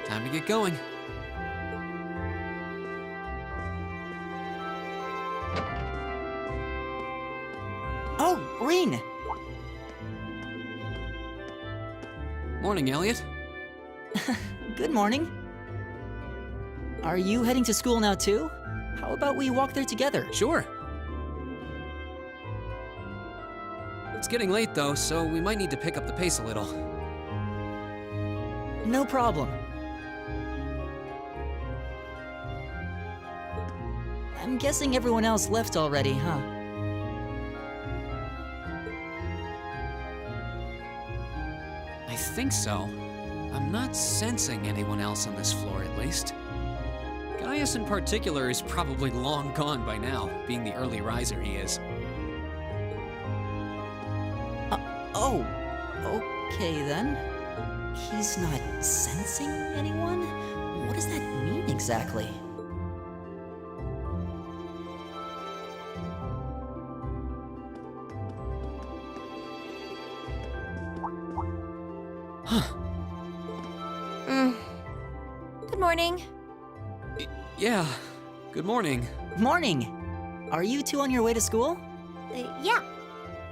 Time to get going. Oh, Rean! Morning, Elliot. Good morning. Are you heading to school now too? How about we walk there together? Sure. It's getting late though, so we might need to pick up the pace a little. No problem. I'm guessing everyone else left already, huh? I think so. I'm not sensing anyone else on this floor, at least. Gaius in particular is probably long gone by now, being the early riser he is. Oh, okay then. He's not sensing anyone? What does that mean exactly? Huh. Good morning. Yeah, good morning. Morning! Are you two on your way to school? Yeah.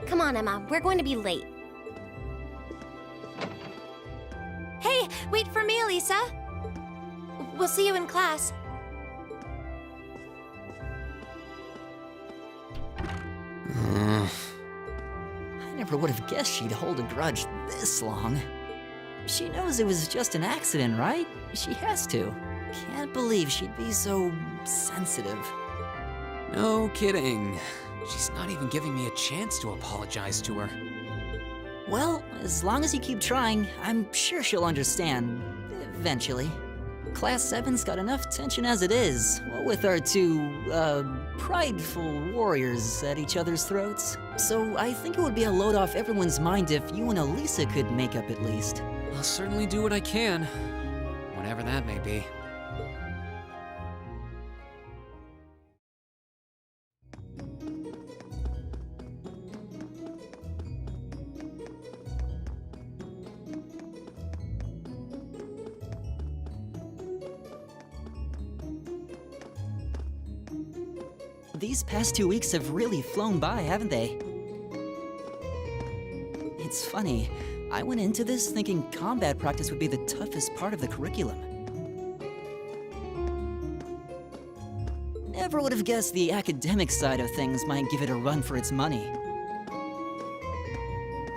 Come on, Emma. We're going to be late. Hey, wait for me, Elisa. We'll see you in class. I never would have guessed she'd hold a grudge this long. She knows it was just an accident, right? She has to. Can't believe she'd be so sensitive. No kidding. She's not even giving me a chance to apologize to her. Well, as long as you keep trying, I'm sure she'll understand. Eventually. Class 7's got enough tension as it is, what with our two, prideful warriors at each other's throats. So I think it would be a load off everyone's mind if you and Elisa could make up at least. I'll certainly do what I can, whatever that may be. These past 2 weeks have really flown by, haven't they? It's funny, I went into this thinking combat practice would be the toughest part of the curriculum. Never would have guessed the academic side of things might give it a run for its money.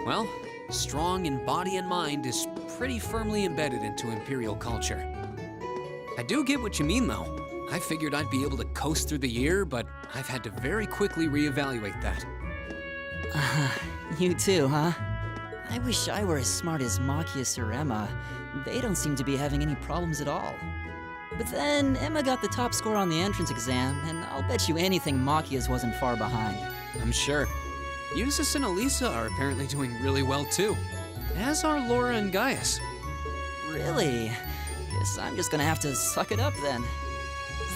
Well, strong in body and mind is pretty firmly embedded into Imperial culture. I do get what you mean, though. I figured I'd be able to coast through the year, but I've had to very quickly reevaluate that. You too, huh? I wish I were as smart as Machias or Emma. They don't seem to be having any problems at all. But then, Emma got the top score on the entrance exam, and I'll bet you anything Machias wasn't far behind. I'm sure. Eustace and Elisa are apparently doing really well too, as are Laura and Gaius. Really? Guess I'm just gonna have to suck it up then.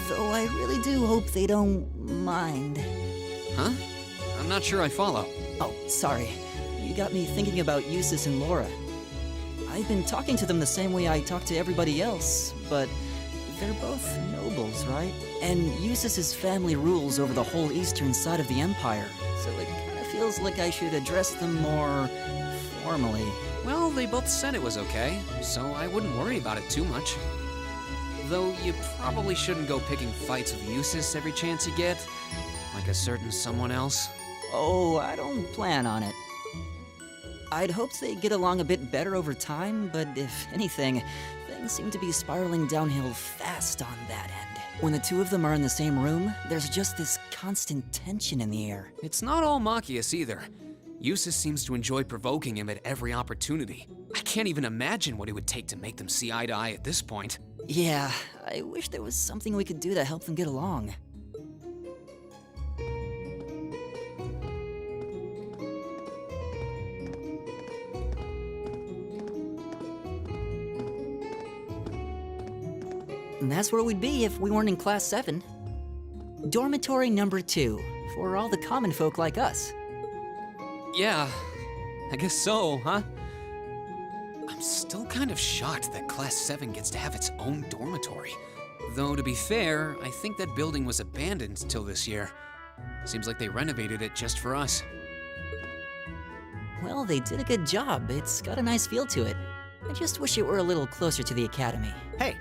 Though I really do hope they don't mind. Huh? I'm not sure I follow. Oh, sorry. You got me thinking about Eustace and Laura. I've been talking to them the same way I talk to everybody else, but they're both nobles, right? And Eustace's family rules over the whole eastern side of the Empire, so it kind of feels like I should address them more formally. Well, they both said it was okay, so I wouldn't worry about it too much. Though you probably shouldn't go picking fights with Eustace every chance you get, like a certain someone else. Oh, I don't plan on it. I'd hoped they'd get along a bit better over time, but if anything, things seem to be spiraling downhill fast on that end. When the two of them are in the same room, there's just this constant tension in the air. It's not all Machias either. Eustace seems to enjoy provoking him at every opportunity. I can't even imagine what it would take to make them see eye to eye at this point. Yeah, I wish there was something we could do to help them get along. And that's where we'd be if we weren't in Class 7. Dormitory number 2, for all the common folk like us. Yeah, I guess so, huh? I'm still kind of shocked that Class 7 gets to have its own dormitory. Though, to be fair, I think that building was abandoned till this year. Seems like they renovated it just for us. Well, they did a good job. It's got a nice feel to it. I just wish it were a little closer to the academy. Hey,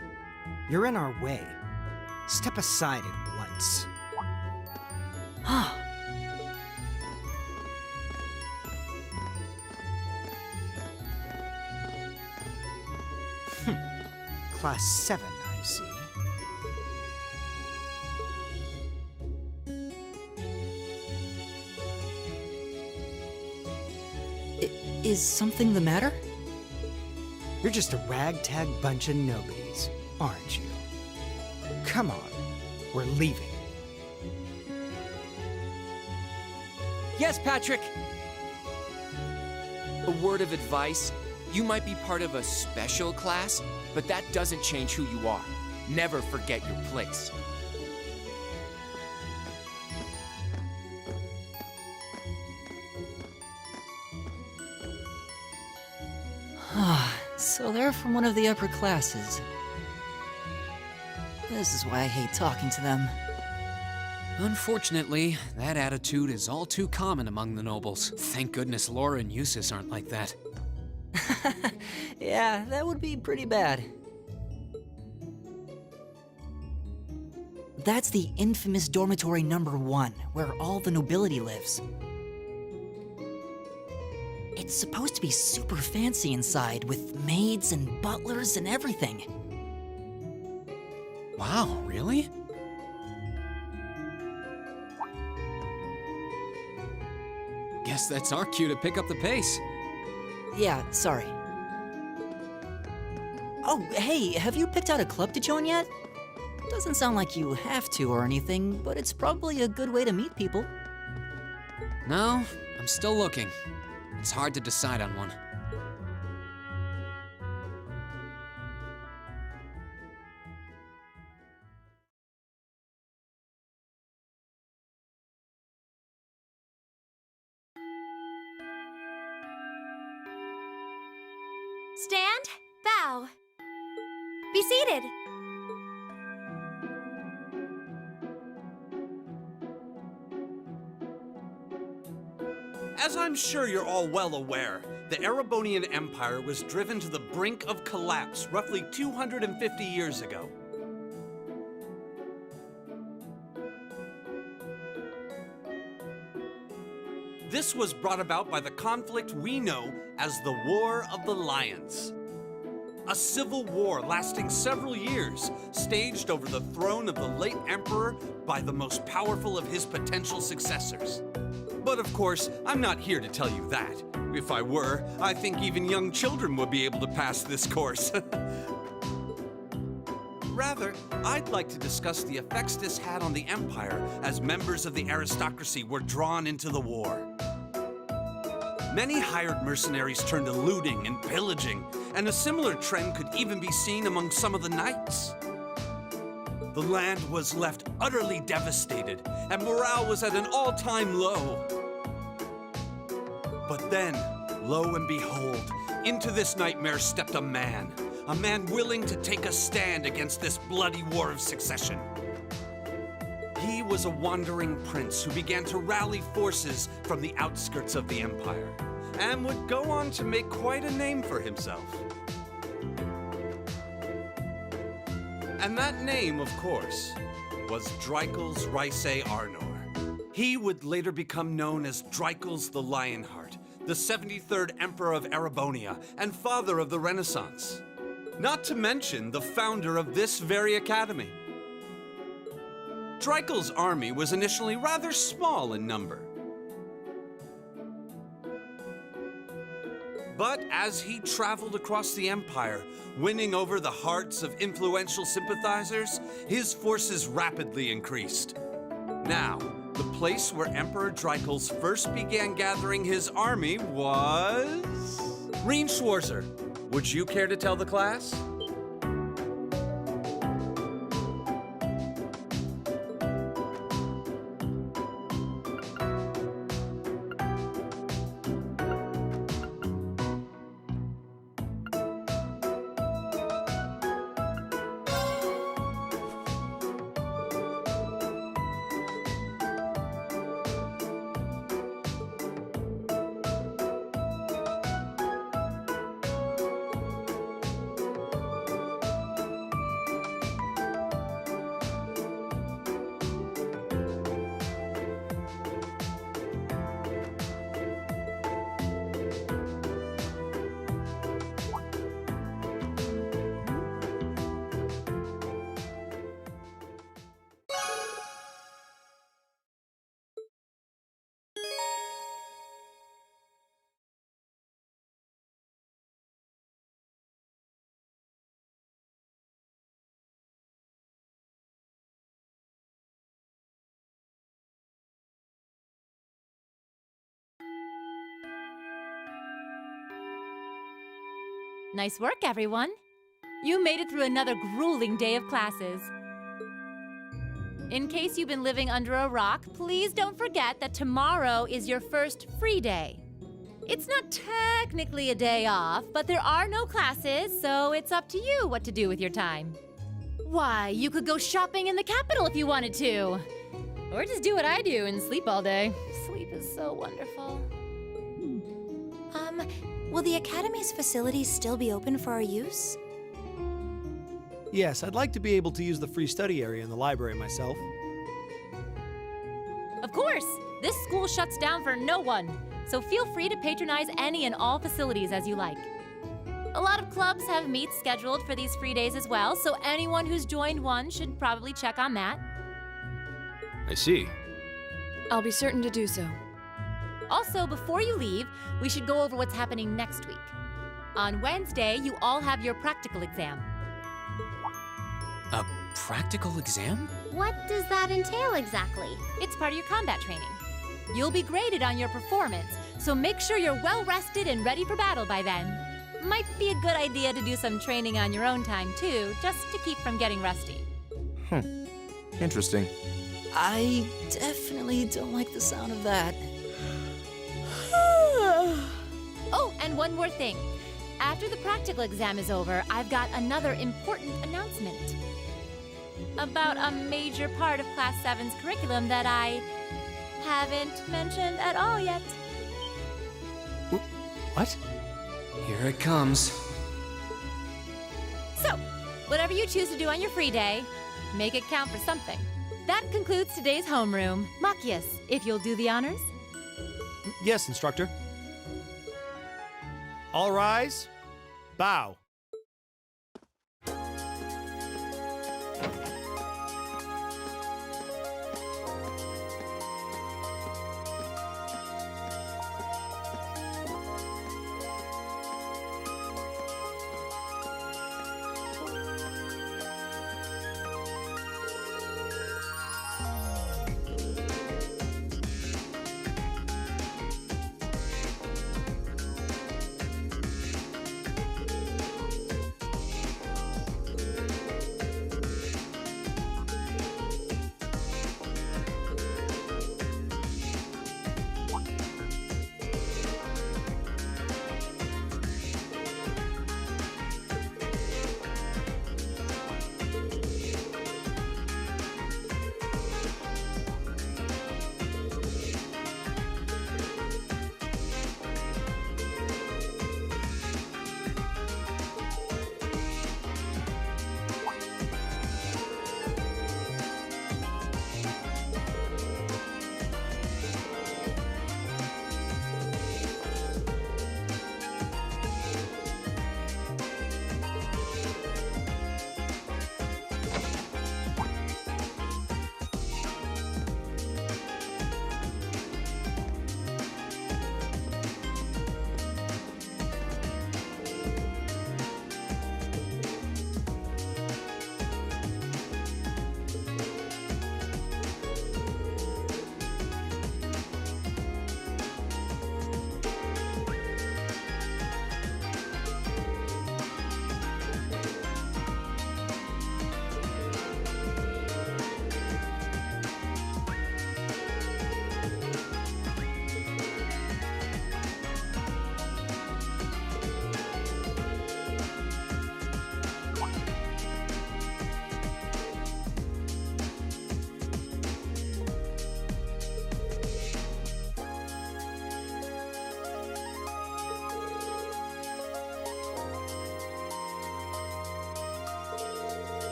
you're in our way. Step aside at once. Class 7, I see. Is something the matter? You're just a ragtag bunch of nobodies, aren't you? Come on, we're leaving. Yes, Patrick! A word of advice. You might be part of a special class, but that doesn't change who you are. Never forget your place. So they're from one of the upper classes. This is why I hate talking to them. Unfortunately, that attitude is all too common among the nobles. Thank goodness Laura and Eustace aren't like that. Yeah, that would be pretty bad. That's the infamous dormitory number 1, where all the nobility lives. It's supposed to be super fancy inside, with maids and butlers and everything. Wow, really? Guess that's our cue to pick up the pace. Yeah, sorry. Oh, hey, have you picked out a club to join yet? Doesn't sound like you have to or anything, but it's probably a good way to meet people. No, I'm still looking. It's hard to decide on one. Stand, bow. Be seated. As I'm sure you're all well aware, the Erebonian Empire was driven to the brink of collapse roughly 250 years ago. This was brought about by the conflict we know as the War of the Lions. A civil war lasting several years, staged over the throne of the late emperor by the most powerful of his potential successors. But of course, I'm not here to tell you that. If I were, I think even young children would be able to pass this course. Rather, I'd like to discuss the effects this had on the Empire as members of the aristocracy were drawn into the war. Many hired mercenaries turned to looting and pillaging, and a similar trend could even be seen among some of the knights. The land was left utterly devastated, and morale was at an all-time low. But then, lo and behold, into this nightmare stepped a man willing to take a stand against this bloody war of succession. He was a wandering prince who began to rally forces from the outskirts of the empire, and would go on to make quite a name for himself. And that name, of course, was Dreikels Rhysei Arnor. He would later become known as Dreikels the Lionheart, the 73rd Emperor of Erebonia and father of the Renaissance. Not to mention the founder of this very academy. Dreikels' army was initially rather small in number. But as he traveled across the empire, winning over the hearts of influential sympathizers, his forces rapidly increased. Now, the place where Emperor Dreikels first began gathering his army was... Rean Schwarzer. Would you care to tell the class? Nice work, everyone. You made it through another grueling day of classes. In case you've been living under a rock, please don't forget that tomorrow is your first free day. It's not technically a day off, but there are no classes, so it's up to you what to do with your time. Why, you could go shopping in the capital if you wanted to. Or just do what I do and sleep all day. Sleep is so wonderful. Will the Academy's facilities still be open for our use? Yes, I'd like to be able to use the free study area in the library myself. Of course! This school shuts down for no one, so feel free to patronize any and all facilities as you like. A lot of clubs have meets scheduled for these free days as well, so anyone who's joined one should probably check on that. I see. I'll be certain to do so. Also, before you leave, we should go over what's happening next week. On Wednesday, you all have your practical exam. A practical exam? What does that entail exactly? It's part of your combat training. You'll be graded on your performance, so make sure you're well rested and ready for battle by then. Might be a good idea to do some training on your own time too, just to keep from getting rusty. Interesting. I definitely don't like the sound of that. Oh, and one more thing. After the practical exam is over, I've got another important announcement. About a major part of Class 7's curriculum that I haven't mentioned at all yet. What? Here it comes. So, whatever you choose to do on your free day, make it count for something. That concludes today's homeroom. Machias, if you'll do the honors. Yes, instructor. All rise. Bow.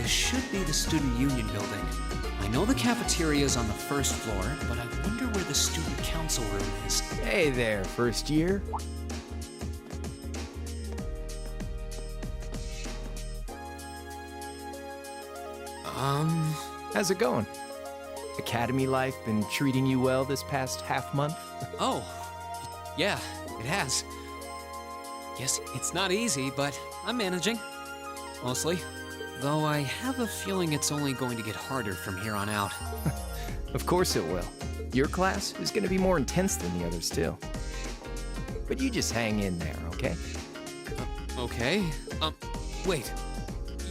This should be the Student Union building. I know the cafeteria is on the first floor, but I wonder where the Student Council room is. Hey there, first year. How's it going? Academy life been treating you well this past half month? Oh, yeah, it has. Yes, it's not easy, but I'm managing. Mostly. Though I have a feeling it's only going to get harder from here on out. Of course it will. Your class is going to be more intense than the others, too. But you just hang in there, okay? Okay. Wait.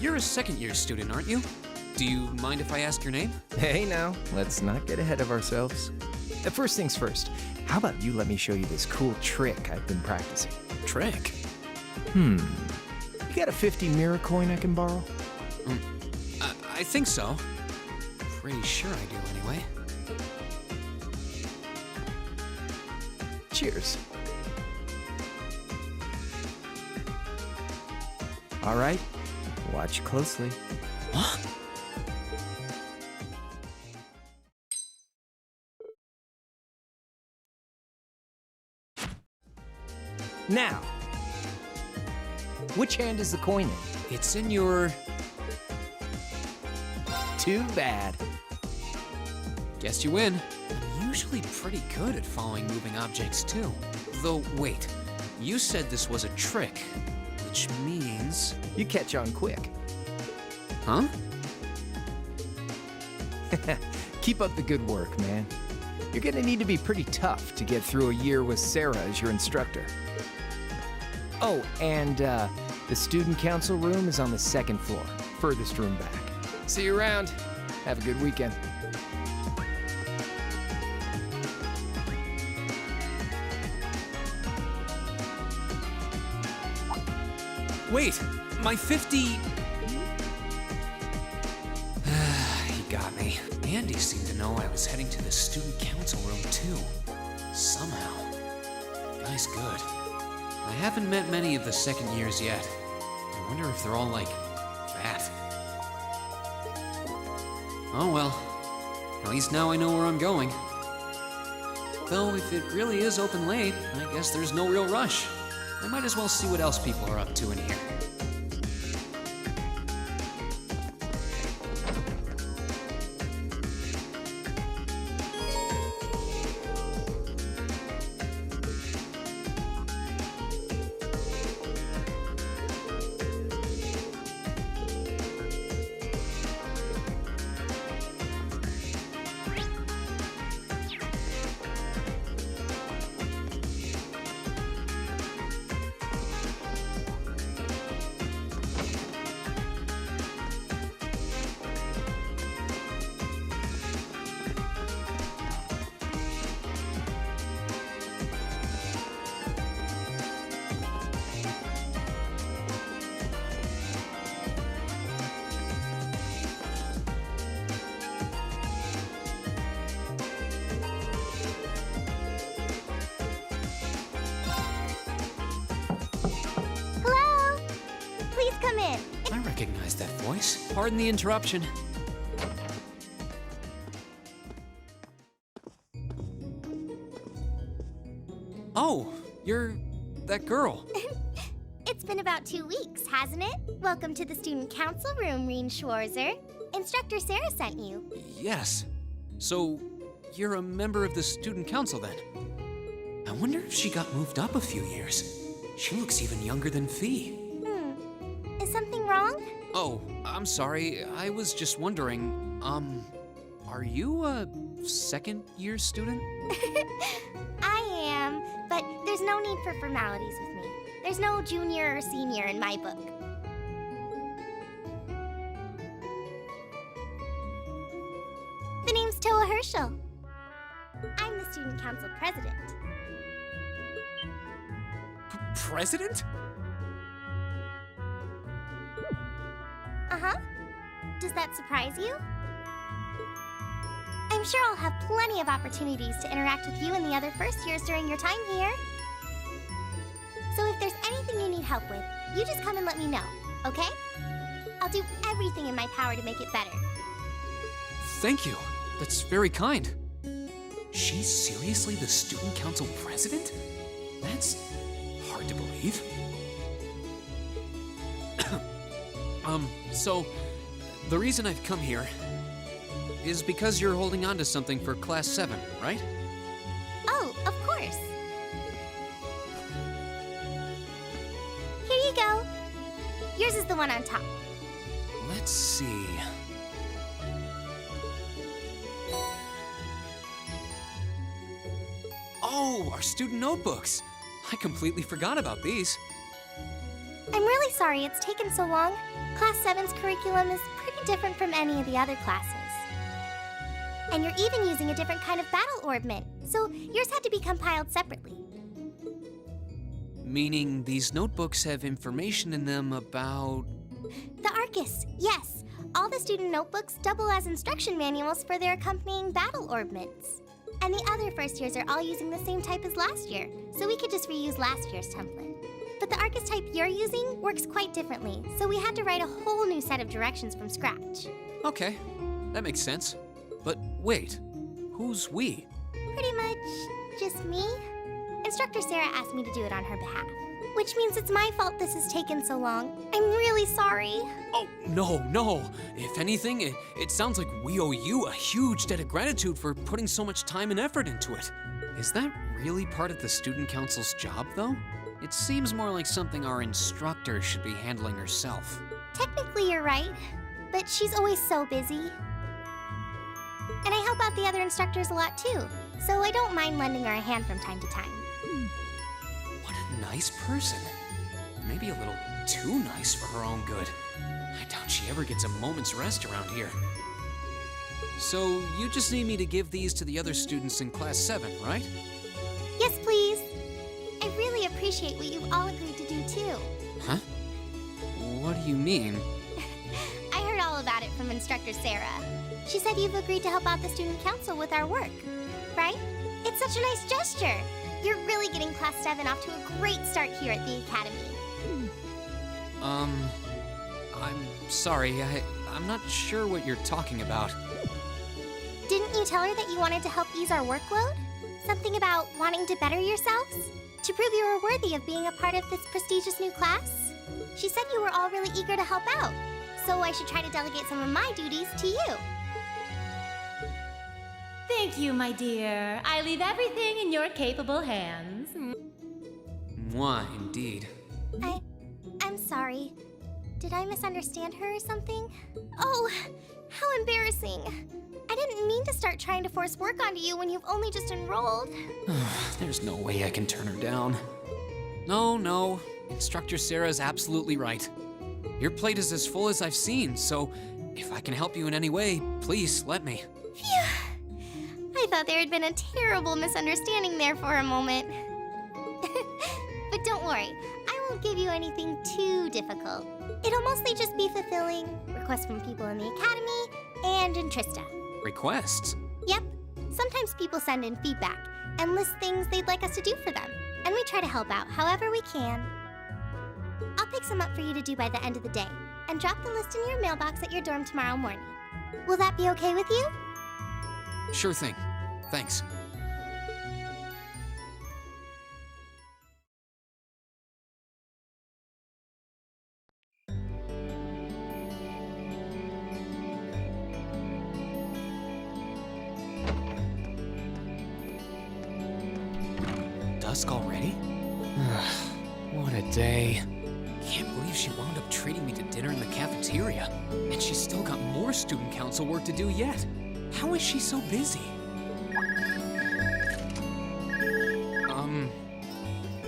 You're a second-year student, aren't you? Do you mind if I ask your name? Hey now, let's not get ahead of ourselves. First things first, how about you let me show you this cool trick I've been practicing? Trick? You got a 50 mirror coin I can borrow? I think so. Pretty sure I do, anyway. Cheers. All right, watch closely. What? Now, which hand is the coin in? It's in your... Too bad. Guess you win. I'm usually pretty good at following moving objects, too. Though, wait. You said this was a trick, which means... You catch on quick. Huh? Keep up the good work, man. You're gonna need to be pretty tough to get through a year with Sarah as your instructor. Oh, and the student council room is on the second floor, furthest room back. See you around. Have a good weekend. Wait, my 50... He got me. Andy seemed to know I was heading to the student council room, too. Somehow. Guy's good. I haven't met many of the second years yet. I wonder if they're all like that. Oh well. At least now I know where I'm going. Though if it really is open late, I guess there's no real rush. I might as well see what else people are up to in here. I recognize that voice. Pardon the interruption. Oh, you're that girl. It's been about 2 weeks, hasn't it? Welcome to the student council room, Rean Schwarzer. Instructor Sarah sent you. Yes. So, you're a member of the student council then? I wonder if she got moved up a few years. She looks even younger than Fee. Is something wrong? Oh, I'm sorry. I was just wondering, are you a second-year student? I am, but there's no need for formalities with me. There's no junior or senior in my book. The name's Toa Herschel. I'm the student council president. President? Uh-huh. Does that surprise you? I'm sure I'll have plenty of opportunities to interact with you and the other first years during your time here. So if there's anything you need help with, you just come and let me know, okay? I'll do everything in my power to make it better. Thank you. That's very kind. She's seriously the student council president? That's hard to believe. So, the reason I've come here is because you're holding on to something for Class 7, right? Oh, of course. Here you go. Yours is the one on top. Let's see. Oh, our student notebooks. I completely forgot about these. I'm really sorry it's taken so long. Class 7's curriculum is pretty different from any of the other classes. And you're even using a different kind of battle orbment, so yours had to be compiled separately. Meaning these notebooks have information in them about... The Arcus, yes. All the student notebooks double as instruction manuals for their accompanying battle orbments. And the other first years are all using the same type as last year, so we could just reuse last year's template. But the Arcus type you're using works quite differently, so we had to write a whole new set of directions from scratch. Okay, that makes sense. But wait, who's we? Pretty much just me. Instructor Sarah asked me to do it on her behalf, which means it's my fault this has taken so long. I'm really sorry. Oh, no. If anything, it sounds like we owe you a huge debt of gratitude for putting so much time and effort into it. Is that really part of the student council's job, though? It seems more like something our instructor should be handling herself. Technically, you're right, but she's always so busy. And I help out the other instructors a lot, too, so I don't mind lending her a hand from time to time. What a nice person. Maybe a little too nice for her own good. I doubt she ever gets a moment's rest around here. So, you just need me to give these to the other students in Class 7, right? Yes, please. I really appreciate what you've all agreed to do, too. Huh? What do you mean? I heard all about it from Instructor Sarah. She said you've agreed to help out the student council with our work, right? It's such a nice gesture. You're really getting Class 7 off to a great start here at the Academy. I'm sorry, I'm not sure what you're talking about. Didn't you tell her that you wanted to help ease our workload? Something about wanting to better yourselves? To prove you were worthy of being a part of this prestigious new class? She said you were all really eager to help out, so I should try to delegate some of my duties to you. Thank you, my dear. I leave everything in your capable hands. Mwah, indeed. I'm sorry. Did I misunderstand her or something? Oh, how embarrassing. I didn't mean to start trying to force work onto you when you've only just enrolled. There's no way I can turn her down. No. Instructor Sarah's absolutely right. Your plate is as full as I've seen, so if I can help you in any way, please let me. Phew. I thought there had been a terrible misunderstanding there for a moment. But don't worry, I won't give you anything too difficult. It'll mostly just be fulfilling requests from people in the Academy and in Trista. Requests? Yep. Sometimes people send in feedback and list things they'd like us to do for them, and we try to help out however we can. I'll pick some up for you to do by the end of the day, and drop the list in your mailbox at your dorm tomorrow morning. Will that be okay with you? Sure thing. Thanks. Dusk already? What a day. Can't believe she wound up treating me to dinner in the cafeteria. And she's still got more student council work to do yet. How is she so busy?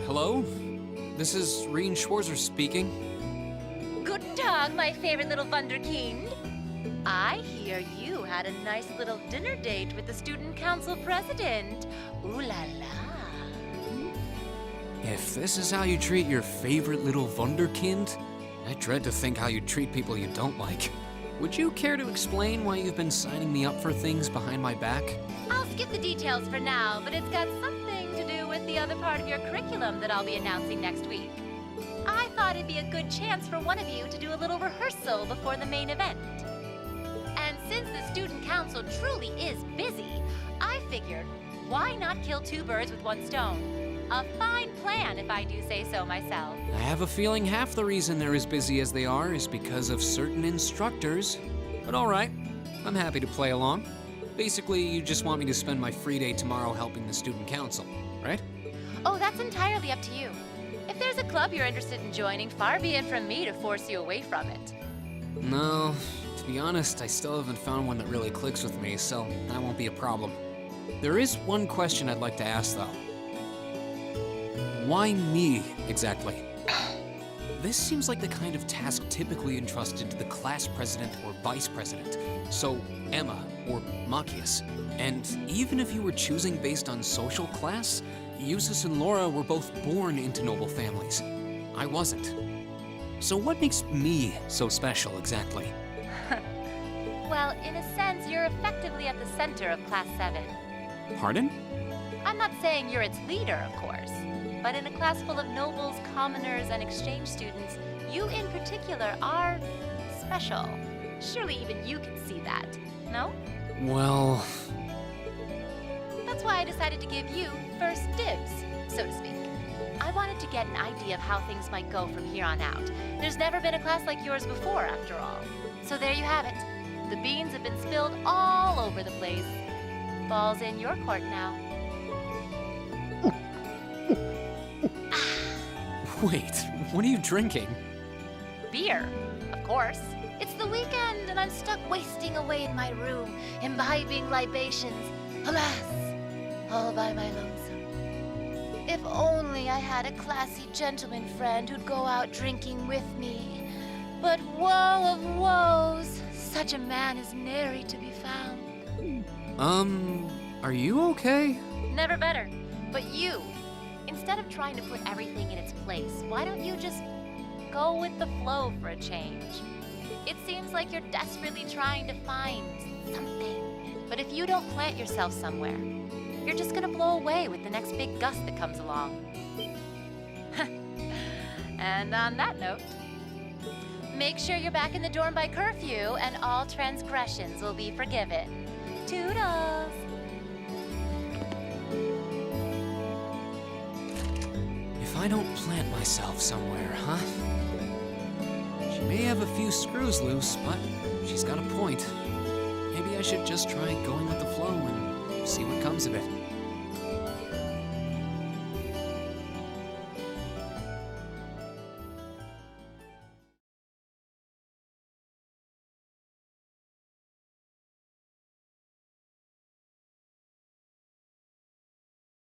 Hello? This is Rean Schwarzer speaking. Guten Tag, my favorite little Wunderkind. I hear you had a nice little dinner date with the student council president. Ooh la la. If this is how you treat your favorite little Wunderkind, I dread to think how you treat people you don't like. Would you care to explain why you've been signing me up for things behind my back? I'll skip the details for now, but it's got something to do with the other part of your curriculum that I'll be announcing next week. I thought thought it'd be a good chance for one of you to do a little rehearsal before the main event. And since the student council truly is busy, I figured, why not kill two birds with one stone? A fine plan, if I do say so myself. I have a feeling half the reason they're as busy as they are is because of certain instructors. But all right, I'm happy to play along. Basically, you just want me to spend my free day tomorrow helping the student council, right? Oh, that's entirely up to you. If there's a club you're interested in joining, far be it from me to force you away from it. No, to be honest, I still haven't found one that really clicks with me, so that won't be a problem. There is one question I'd like to ask, though. Why me, exactly? This seems like the kind of task typically entrusted to the class president or vice president, so Emma or Machias. And even if you were choosing based on social class, Eustace and Laura were both born into noble families. I wasn't. So what makes me so special, exactly? Well, in a sense, you're effectively at the center of Class VII. Pardon? I'm not saying you're its leader, of course, but in a class full of nobles, commoners, and exchange students, you in particular are special. Surely even you can see that, no? Well... That's why I decided to give you first dibs, so to speak. I wanted to get an idea of how things might go from here on out. There's never been a class like yours before, after all. So there you have it. The beans have been spilled all over the place. Ball's in your court now. Wait, what are you drinking? Beer, of course. It's the weekend and I'm stuck wasting away in my room, imbibing libations. Alas, all by my lonesome. If only I had a classy gentleman friend who'd go out drinking with me. But woe of woes, such a man is nary to be found. Are you okay? Never better. But you, instead of trying to put everything in its place, why don't you just go with the flow for a change? It seems like you're desperately trying to find something. But if you don't plant yourself somewhere, you're just gonna blow away with the next big gust that comes along. And on that note, make sure you're back in the dorm by curfew and all transgressions will be forgiven. Toodles! If I don't plant myself somewhere, huh? She may have a few screws loose, but she's got a point. Maybe I should just try going with the flow and see what comes of it.